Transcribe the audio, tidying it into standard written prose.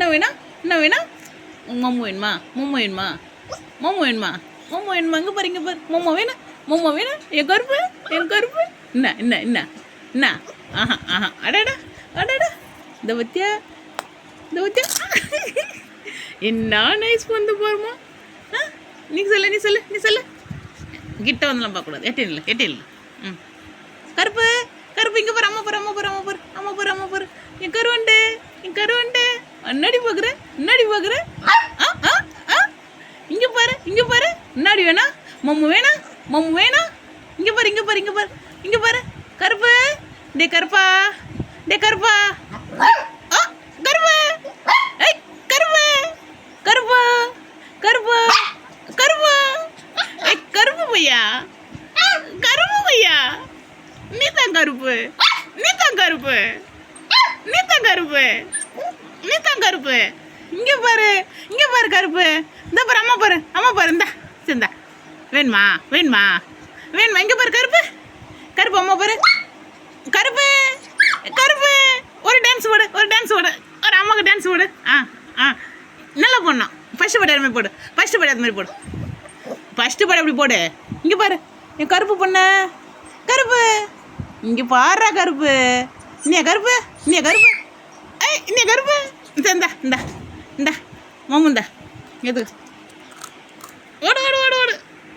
என்ன வேணும் என்ன வேணும் மொம்மு வேணுமா மொம்மு வேணுமா மொம்மு வேணுமா மொம்மு வேணுமா இங்கே பாரு இங்கே பாரு மொம்மா வேணும் மொம்மா வேணும் என் கருப்பு என்ன என்ன என்ன என்ன ஆஹா ஆஹா அடடா அடடா இந்த பத்தியா என்ன நைஸ் வந்து போருமா நீ சொல்லு கிட்ட வந்துலாம் பார்க்கக்கூடாது எட்டில் ம் கருப்பு இங்கே பாரு அம்மா பாரு என் கருவண்டு அன்னாடி பார்க்குறேன் இங்கே பாரு முன்னாடி வேணா மம்மு வேணா இங்கே பாரு கருப்பு டே கருப்பா கருப்பு ஏய் கருப்பு ஏய் கருப்பு பையா நீ தான் கருப்பு இங்கே பாரு கருப்பு இந்த பாரு அம்மா பாரு இந்தா சிந்தா வேணுமா இங்கே பாரு கருப்பு அம்மா பாரு கருப்பு ஒரு டான்ஸ் போடு ஒரு அம்மாவுக்கு டான்ஸ் போடு நல்லா போடணும் ஃபஸ்ட்டு பாடு அது மாதிரி போடு ஃபஸ்ட்டு பாடு அப்படி போடு இங்கே பாரு என் கருப்பு பொண்ணு இங்கே பாடுறா கருப்பு நீ கருப்பு ஏய் நீ கருப்பு இந்தா மம்முந்தா எது ஓடு